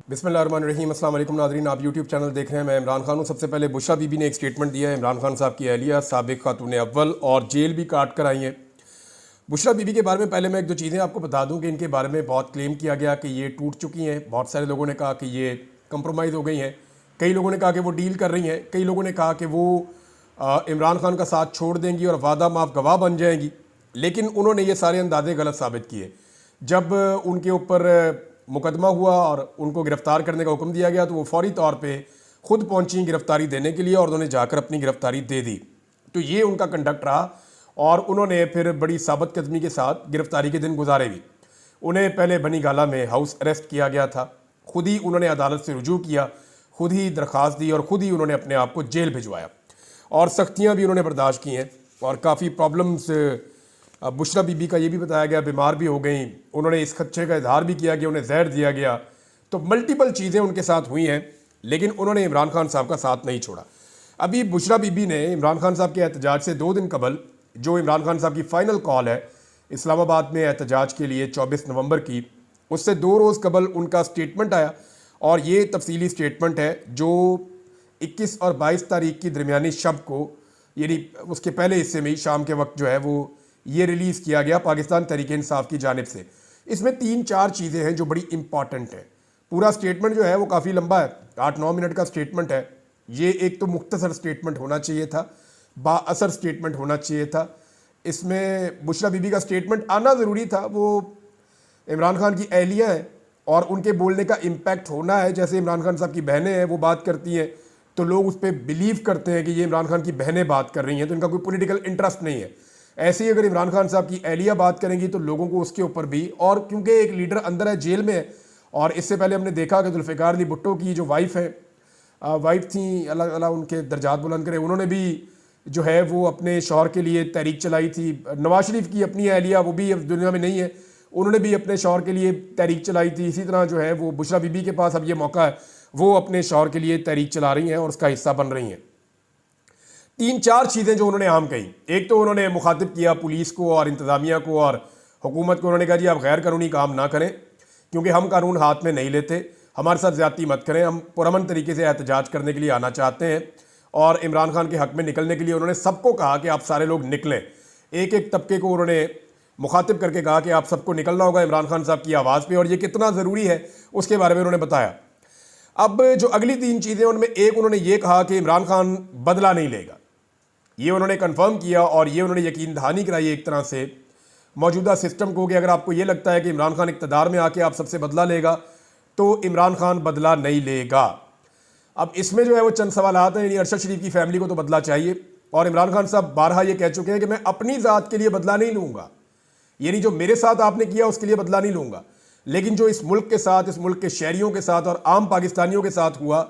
बिस्मिल्लाहिर्रहमानिर्रहीम। अस्सलाम वालेकुम नाज़रीन, आप यूट्यूब चैनल देख रहे हैं। मैं इमरान खान हूँ। सबसे पहले बुशरा बीबी ने एक स्टेटमेंट दिया है। इमरान खान साहब की अहलिया साबिक़ खातून अव्वल और जेल भी काट कर आई हैं। बुशरा बीबी के बारे में पहले मैं एक दो चीज़ें आपको बता दूं कि इनके बारे में बहुत क्लेम किया गया कि ये टूट चुकी हैं। बहुत सारे लोगों ने कहा कि ये कंप्रोमाइज़ हो गई हैं, कई लोगों ने कहा कि वो डील कर रही हैं, कई लोगों ने कहा कि वो इमरान खान का साथ छोड़ देंगी और वादा माफ गवाह बन जाएंगी। लेकिन उन्होंने ये सारे अंदाजे गलत साबित किए। जब उनके ऊपर मुकदमा हुआ और उनको गिरफ़्तार करने का हुक्म दिया गया तो वो फौरी तौर पे खुद पहुंची गिरफ़्तारी देने के लिए और उन्होंने जाकर अपनी गिरफ़्तारी दे दी। तो ये उनका कंडक्ट रहा और उन्होंने फिर बड़ी साबित कदमी के साथ गिरफ़्तारी के दिन गुजारे भी। उन्हें पहले बनी गाला में हाउस अरेस्ट किया गया था, खुद ही उन्होंने अदालत से रुजू किया, खुद ही दरख्वास्त दी और खुद ही उन्होंने अपने आप को जेल भिजवाया और सख्तियाँ भी उन्होंने बर्दाश्त की हैं और काफ़ी प्रॉब्लम्स। बुशरा बीबी का ये भी बताया गया बीमार भी हो गई, उन्होंने इस खदशे का इजहार भी किया कि उन्हें जहर दिया गया। तो मल्टीपल चीज़ें उनके साथ हुई हैं, लेकिन उन्होंने इमरान खान साहब का साथ नहीं छोड़ा। अभी बुशरा बीबी ने इमरान खान साहब के एहतजाज से 2 दिन कबल, जो इमरान खान साहब की फ़ाइनल कॉल है इस्लामाबाद में एहतजाज के लिए 24 नवंबर की, उससे 2 रोज़ कबल उनका स्टेटमेंट आया और ये तफसीली स्टेटमेंट है जो 21 और 22 तारीख की दरमियानी शब को, यानी उसके पहले हिस्से में ही शाम के वक्त जो है वो ये रिलीज़ किया गया पाकिस्तान तहरीक इंसाफ की जानिब से। इसमें 3-4 चीज़ें हैं जो बड़ी इंपॉर्टेंट हैं। पूरा स्टेटमेंट जो है वो काफ़ी लंबा है, 8-9 मिनट का स्टेटमेंट है। ये एक तो मुख्तसर स्टेटमेंट होना चाहिए था, बाअसर स्टेटमेंट होना चाहिए था। इसमें बुशरा बीबी का स्टेटमेंट आना ज़रूरी था। वो इमरान खान की अहलिया हैं और उनके बोलने का इम्पैक्ट होना है। जैसे इमरान खान साहब की बहनें हैं, वो बात करती हैं तो लोग उस पर बिलीव करते हैं कि ये इमरान खान की बहनें बात कर रही हैं, तो इनका कोई पॉलिटिकल इंटरेस्ट नहीं है। ऐसे ही अगर इमरान खान साहब की अहलिया बात करेंगी तो लोगों को उसके ऊपर भी, और क्योंकि एक लीडर अंदर है, जेल में है, और इससे पहले हमने देखा कि जुल्फ़िकार अली भुट्टो की जो वाइफ है, वाइफ थी, अल्लाह ताला उनके दर्जात बुलंद करे, उन्होंने भी जो है वो अपने शौहर के लिए तहरीक चलाई थी। नवाज शरीफ की अपनी अहलिया, वो भी अब दुनिया में नहीं है, उन्होंने भी अपने शौहर के लिए तहरीक चलाई थी। इसी तरह जो है वो बुशरा बीबी के पास अब ये मौका है, वो अपने शौहर के लिए तहरीक चला रही हैं और उसका हिस्सा बन रही हैं। 3-4 चीज़ें जो उन्होंने आम कही। एक तो उन्होंने मुखातिब किया पुलिस को और इंतज़ामिया को और हुकूमत को। उन्होंने कहा जी आप गैर कानूनी काम ना करें, क्योंकि हम कानून हाथ में नहीं लेते, हमारे साथ ज़्यादती मत करें, हम पुरअमन तरीके से एहतजाज करने के लिए आना चाहते हैं। और इमरान खान के हक़ में निकलने के लिए उन्होंने सबको कहा कि आप सारे लोग निकलें। एक एक तबके को उन्होंने मुखातिब करके कहा कि आप सबको निकलना होगा इमरान खान साहब की आवाज़ पर, और ये कितना ज़रूरी है उसके बारे में उन्होंने बताया। अब जो अगली 3 चीज़ें, उनमें एक उन्होंने ये कहा कि इमरान खान बदला नहीं लेगा। ये उन्होंने कंफर्म किया और ये उन्होंने यकीन दहानी कराई एक तरह से मौजूदा सिस्टम को कि अगर आपको ये लगता है कि इमरान खान इक़्तिदार में आके आप सबसे बदला लेगा तो इमरान खान बदला नहीं लेगा। अब इसमें जो है वो चंद सवालात हैं। यानी अरशद शरीफ की फैमिली को तो बदला चाहिए, और इमरान खान साहब बारहा ये कह चुके हैं कि मैं अपनी ज़ात के लिए बदला नहीं लूँगा, यानी जो मेरे साथ आपने किया उसके लिए बदला नहीं लूँगा, लेकिन जो इस मुल्क के साथ, इस मुल्क के शहरियों के साथ और आम पाकिस्तानियों के साथ हुआ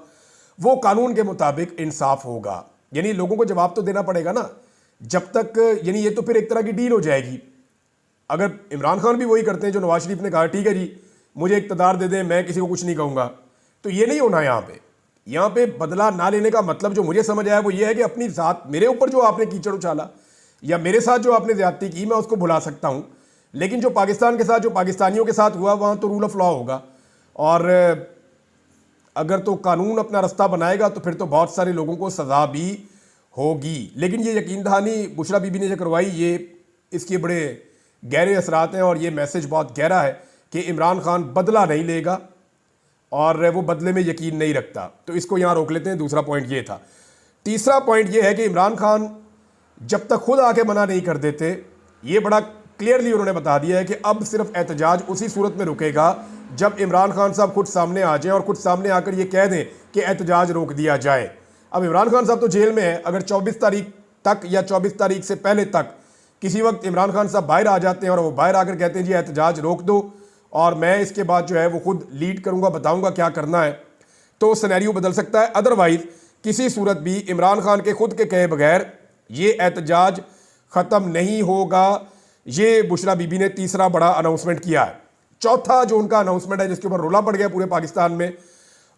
वो कानून के मुताबिक इंसाफ होगा। यानी लोगों को जवाब तो देना पड़ेगा ना जब तक, यानी ये तो फिर एक तरह की डील हो जाएगी। अगर इमरान खान भी वही करते हैं जो नवाज शरीफ ने कहा, ठीक है जी मुझे इक़्तिदार दे दें, मैं किसी को कुछ नहीं कहूँगा, तो ये नहीं होना। यहाँ पे बदला ना लेने का मतलब जो मुझे समझ आया वो ये है कि अपनी ज़ात, मेरे ऊपर जो आपने कीचड़ उछाला या मेरे साथ जो आपने ज़्यादती की, मैं उसको भुला सकता हूँ, लेकिन जो पाकिस्तान के साथ, जो पाकिस्तानियों के साथ हुआ, वहाँ तो रूल ऑफ लॉ होगा। और अगर तो कानून अपना रास्ता बनाएगा तो फिर तो बहुत सारे लोगों को सज़ा भी होगी। लेकिन ये यकीन दहानी बुशरा बीबी ने जो करवाई, ये इसके बड़े गहरे असरात हैं और ये मैसेज बहुत गहरा है कि इमरान खान बदला नहीं लेगा और वो बदले में यकीन नहीं रखता। तो इसको यहाँ रोक लेते हैं। दूसरा पॉइंट ये था। तीसरा पॉइंट ये है कि इमरान खान जब तक खुद आके मना नहीं कर देते, ये बड़ा क्लियरली उन्होंने बता दिया है कि अब सिर्फ एहतजाज उसी सूरत में रुकेगा जब इमरान खान साहब खुद सामने आ जाएं और खुद सामने आकर ये कह दें कि एहतजाज रोक दिया जाए। अब इमरान खान साहब तो जेल में है, अगर 24 तारीख तक या 24 तारीख से पहले तक किसी वक्त इमरान खान साहब बाहर आ जाते हैं और वो बाहर आकर कहते हैं जी एहतजाज रोक दो और मैं इसके बाद जो है वो खुद लीड करूँगा, बताऊँगा क्या करना है, तो सिनेरियो बदल सकता है। अदरवाइज़ किसी सूरत भी इमरान खान के खुद के कहे बगैर ये एहतजाज ख़त्म नहीं होगा। ये बुशरा बीबी ने तीसरा बड़ा अनाउंसमेंट किया है। चौथा जो उनका अनाउंसमेंट है जिसके ऊपर रोला पड़ गया पूरे पाकिस्तान में,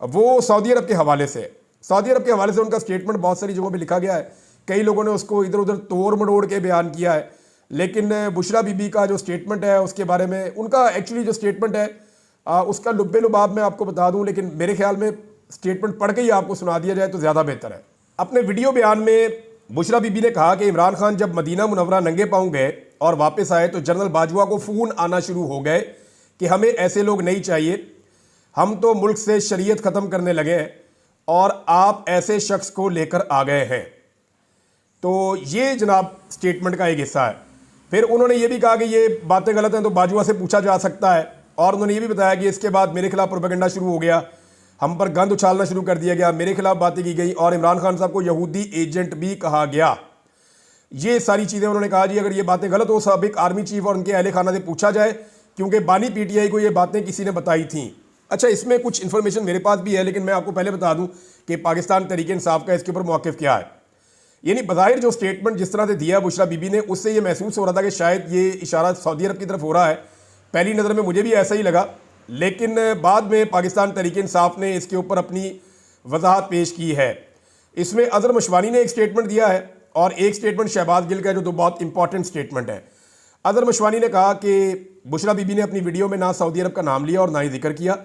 वो सऊदी अरब के हवाले से। सऊदी अरब के हवाले से उनका स्टेटमेंट बहुत सारी जगहों पे लिखा गया है, कई लोगों ने उसको इधर उधर तोड़ मड़ोड़ के बयान किया है, लेकिन बुशरा बीबी का जो स्टेटमेंट है उसके बारे में, उनका एक्चुअली जो स्टेटमेंट है उसका लुब्बे लुबाब मैं आपको बता दूं, लेकिन मेरे ख्याल में स्टेटमेंट पढ़ के ही आपको सुना दिया जाए तो ज़्यादा बेहतर है। अपने वीडियो बयान में बुशरा बीबी ने कहा कि इमरान खान जब मदीना मुनव्वरा नंगे पांव गए और वापस आए तो जनरल बाजवा को फ़ोन आना शुरू हो गए कि हमें ऐसे लोग नहीं चाहिए, हम तो मुल्क से शरीयत ख़त्म करने लगे हैं और आप ऐसे शख्स को लेकर आ गए हैं। तो ये जनाब स्टेटमेंट का एक हिस्सा है। फिर उन्होंने ये भी कहा कि ये बातें गलत हैं तो बाजवा से पूछा जा सकता है, और उन्होंने ये भी बताया कि इसके बाद मेरे खिलाफ प्रोपेगेंडा शुरू हो गया, हम पर गंद उछालना शुरू कर दिया गया, मेरे खिलाफ बातें की गई और इमरान खान साहब को यहूदी एजेंट भी कहा गया। ये सारी चीज़ें उन्होंने कहा जी अगर ये बातें गलत हो साबिक आर्मी चीफ और उनके अहले खाना से पूछा जाए, क्योंकि बानी पीटीआई को ये बातें किसी ने बताई थी। अच्छा, इसमें कुछ इन्फॉर्मेशन मेरे पास भी है, लेकिन मैं आपको पहले बता दूं कि पाकिस्तान तहरीक इंसाफ का इसके ऊपर मौक़िफ़ क्या है। यानी बज़ाहिर जो स्टेटमेंट जिस तरह से दिया बुशरा बीबी ने, उससे ये महसूस हो रहा था कि शायद ये इशारा सऊदी अरब की तरफ हो रहा है। पहली नज़र में मुझे भी ऐसा ही लगा, लेकिन बाद में पाकिस्तान तहरीक इंसाफ ने इसके ऊपर अपनी वजाहत पेश की है। इसमें अज़हर मशवानी ने एक स्टेटमेंट दिया है और एक स्टेटमेंट शहबाज गिल का, जो दो बहुत इंपॉर्टेंट स्टेटमेंट है। अज़हर मशवानी ने कहा कि बुशरा बीबी ने अपनी वीडियो में ना सऊदी अरब का नाम लिया और ना ही जिक्र किया।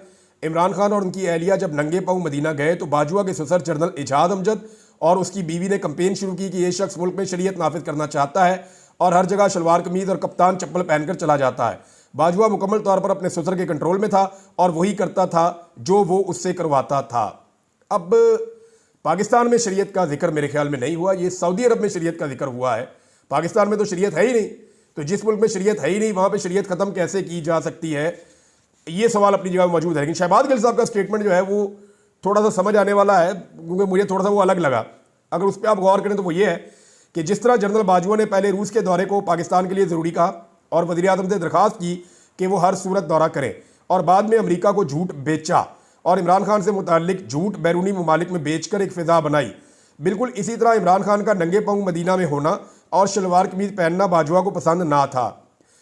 इमरान खान और उनकी अहलिया जब नंगे पाँव मदीना गए तो बाजवा के ससुर जनरल इजाद अमजद और उसकी बीवी ने कंपेन शुरू की कि ये शख्स मुल्क में शरीयत नाफिज करना चाहता है और हर जगह शलवार कमीज और कप्तान चप्पल पहनकर चला जाता है। बाजवा मुकम्मल तौर पर अपने ससुर के कंट्रोल में था और वही करता था जो वो उससे करवाता था। अब पाकिस्तान में शरीयत का जिक्र मेरे ख्याल में नहीं हुआ, ये सऊदी अरब में शरीयत का जिक्र हुआ है। पाकिस्तान में तो शरीयत है ही नहीं, तो जिस मुल्क में शरीयत है ही नहीं वहाँ पर शरीयत ख़त्म कैसे की जा सकती है, ये सवाल अपनी जगह मौजूद है। लेकिन शहबाज गिल साहब का स्टेटमेंट जो है वो थोड़ा सा समझ आने वाला है, क्योंकि मुझे थोड़ा सा वो अलग लगा। अगर उस पर आप गौर करें तो वो ये है कि जिस तरह जनरल बाजवा ने पहले रूस के दौरे को पाकिस्तान के लिए ज़रूरी कहा और वज़ीर-ए-आज़म से दरख्वास्त की कि वो हर सूरत दौरा करें, और बाद में अमेरिका को झूठ बेचा और इमरान खान से मुताल्लिक झूठ बैरूनी ममालिक में बेचकर एक फ़िज़ा बनाई, बिल्कुल इसी तरह इमरान खान का नंगे पाँव मदीना में होना और शलवार कमीज पहनना बाजवा को पसंद ना था।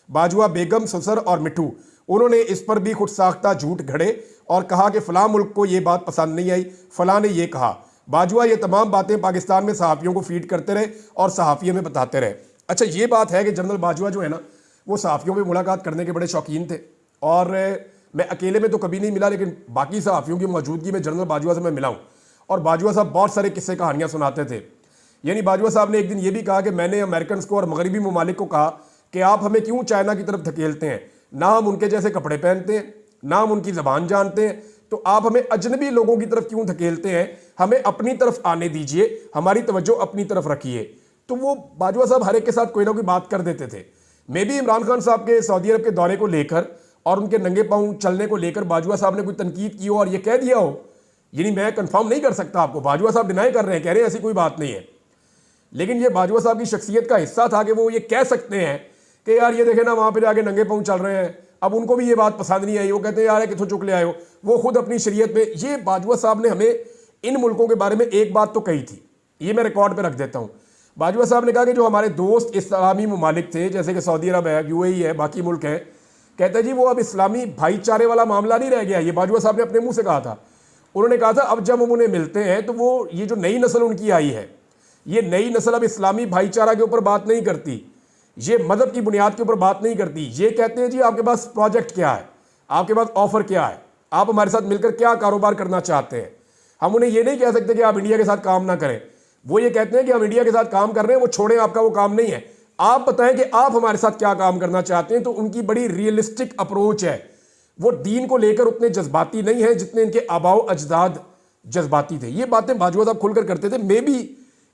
बाजवा बेगम, ससुर और मिठू, उन्होंने इस पर भी खुद साख्ता झूठ घड़े और कहा कि फ़लाँ मुल्क को ये बात पसंद नहीं आई, फ़लाँ ने ये कहा। बाजवा ये तमाम बातें पाकिस्तान में सहाफ़ियों को फीड करते रहे और सहाफ़ियों में बताते रहे। अच्छा, ये बात है कि जनरल बाजवा जो है ना, वो सहाफ़ियों में मुलाकात करने के बड़े शौकीन थे, और मैं अकेले में तो कभी नहीं मिला, लेकिन बाकी सहाफ़ियों की मौजूदगी में जनरल बाजवा से मैं मिला हूँ। और बाजवा साहब बहुत सारे किस्से कहानियाँ सुनाते थे। यानी बाजवा साहब ने एक दिन ये भी कहा कि मैंने अमेरिकन को और मगरबी ममालिक को कहा कि आप हमें क्यों चाइना की तरफ धकेलते हैं, ना हम उनके जैसे कपड़े पहनते हैं, ना हम उनकी ज़बान जानते हैं, तो आप हमें अजनबी लोगों की तरफ क्यों धकेलते हैं, हमें अपनी तरफ आने दीजिए, हमारी तवज्जो अपनी तरफ रखिए। तो वो बाजवा साहब हर एक के साथ कोई ना कोई बात कर देते थे। मे भी इमरान खान साहब के सऊदी अरब के दौरे को लेकर और उनके नंगे पाँव चलने को लेकर बाजवा साहब ने कोई तनकीद की हो और ये कह दिया हो, यानी मैं कंफर्म नहीं कर सकता आपको, बाजवा साहब डिनाई कर रहे हैं, कह रहे हैं ऐसी कोई बात नहीं है, लेकिन ये बाजवा साहब की शख्सियत का हिस्सा था कि वो ये कह सकते हैं कि यार ये देखे ना वहाँ पे जाके नंगे पाँव चल रहे हैं। अब उनको भी ये बात पसंद नहीं आई, वो कहते हैं यार किथों चुक ले आए हो, वो खुद अपनी शरीयत में। ये बाजवा साहब ने हमें इन मुल्कों के बारे में एक बात तो कही थी, ये मैं रिकॉर्ड पे रख देता हूँ। बाजवा साहब ने कहा कि जो हमारे दोस्त इस्लामी ममालिक थे, जैसे कि सऊदी अरब है, यूएई है, बाकी मुल्क हैं, कहते हैं जी वो अब इस्लामी भाईचारे वाला मामला नहीं रह गया। ये बाजवा साहब ने अपने मुँह से कहा था। उन्होंने कहा था अब जब हम उन्हें मिलते हैं तो वो ये जो नई नस्ल उनकी आई है, ये नई नस्ल अब इस्लामी भाईचारा के ऊपर बात नहीं करती, ये मदद की बुनियाद के ऊपर बात नहीं करती। ये कहते हैं जी आपके पास प्रोजेक्ट क्या है, आपके पास ऑफर क्या है, आप हमारे साथ मिलकर क्या कारोबार करना चाहते हैं। हम उन्हें ये नहीं कह सकते कि आप इंडिया के साथ काम ना करें, वो ये कहते हैं कि हम इंडिया के साथ काम कर रहे हैं, वो छोड़ें, आपका वो काम नहीं है, आप बताएं कि आप हमारे साथ क्या काम करना चाहते हैं। तो उनकी बड़ी रियलिस्टिक अप्रोच है, वो दीन को लेकर उतने जज्बाती नहीं है जितने इनके आबाओ अजदाद जज्बाती थे। ये बातें बाजवा साहब खुलकर करते थे। मे बी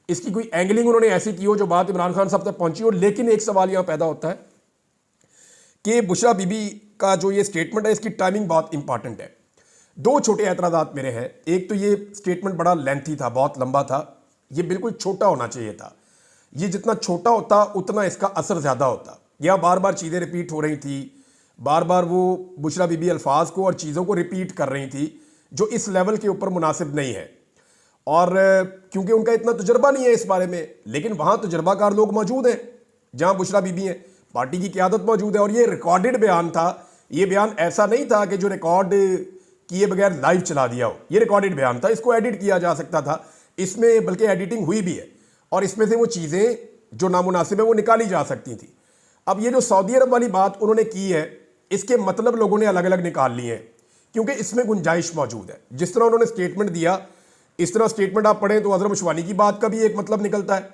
इसकी कोई एंगलिंग उन्होंने ऐसी की हो जो बात इमरान खान साहब तक पहुंची हो। लेकिन एक सवाल यहां पैदा होता है कि बुशरा बीबी का जो ये स्टेटमेंट है, इसकी टाइमिंग बहुत इंपॉर्टेंट है। दो छोटे एतराज़ात मेरे हैं। एक तो ये स्टेटमेंट बड़ा लेंथी था, बहुत लंबा था, ये बिल्कुल छोटा होना चाहिए था। ये जितना छोटा होता उतना इसका असर ज़्यादा होता। यहाँ बार बार चीज़ें रिपीट हो रही थी, बार बार वो बुशरा बीबी अल्फाज को और चीज़ों को रिपीट कर रही थी जो इस लेवल के ऊपर मुनासिब नहीं है। और क्योंकि उनका इतना तजुर्बा नहीं है इस बारे में, लेकिन वहाँ तजुर्बाकार लोग मौजूद हैं जहाँ बुशरा बीबी हैं, पार्टी की क़यादत मौजूद है। और ये रिकॉर्डेड बयान था, ये बयान ऐसा नहीं था कि जो रिकॉर्ड किए बगैर लाइव चला दिया हो। ये रिकॉर्डेड बयान था, इसको एडिट किया जा सकता था, इसमें बल्कि एडिटिंग हुई भी है और इसमें से वो चीज़ें जो नामुनासिब है वो निकाली जा सकती थी। अब ये जो सऊदी अरब वाली बात उन्होंने की है, इसके मतलब लोगों ने अलग अलग निकाल लिए हैं। क्योंकि इसमें गुंजाइश मौजूद है। जिस तरह उन्होंने स्टेटमेंट दिया, इस तरह स्टेटमेंट आप पढ़ें तो अजहर मशवानी की बात का भी एक मतलब निकलता है,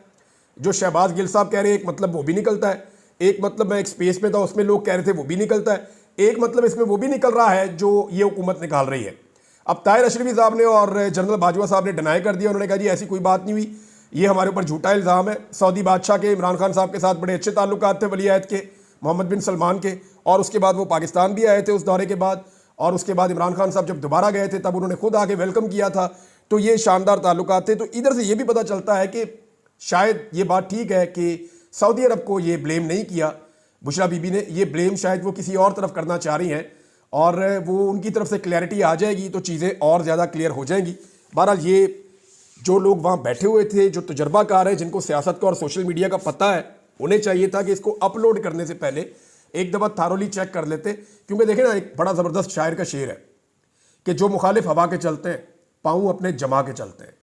जो शहबाज गिल साहब कह रहे हैं एक मतलब वो भी निकलता है, एक मतलब मैं एक स्पेस में था उसमें लोग कह रहे थे वो भी निकलता है, एक मतलब इसमें वो भी निकल रहा है जो ये हुकूमत निकाल रही है। अब ताहिर अशरफी साहब ने और जनरल बाजवा साहब ने डिनाई कर दिया, उन्होंने कहा जी ऐसी कोई बात नहीं हुई, ये हमारे ऊपर झूठा इल्ज़ाम है। सऊदी बादशाह के इमरान खान साहब के साथ बड़े अच्छे ताल्लुकात थे, वली अहद के मोहम्मद बिन सलमान के, और उसके बाद वो पाकिस्तान भी आए थे उस दौरे के बाद, और उसके बाद इमरान खान साहब जब दोबारा गए थे तब उन्होंने खुद आके वेलकम किया था। तो ये शानदार ताल्लुकात थे। तो इधर से ये भी पता चलता है कि शायद ये बात ठीक है कि सऊदी अरब को ये ब्लेम नहीं किया बुशरा बीबी ने, ये ब्लेम शायद वो किसी और तरफ करना चाह रही हैं, और वो उनकी तरफ से क्लैरिटी आ जाएगी तो चीज़ें और ज़्यादा क्लियर हो जाएंगी। बहरहाल ये जो लोग वहाँ बैठे हुए थे, जो तजर्बाकार हैं, जिनको सियासत का और सोशल मीडिया का पता है, उन्हें चाहिए था कि इसको अपलोड करने से पहले एक दफ़ा थारोली चेक कर लेते। क्योंकि देखें ना, एक बड़ा ज़बरदस्त शायर का शेर है कि जो मुखालिफ हवा के चलते हैं पाँव अपने जमा के चलते हैं।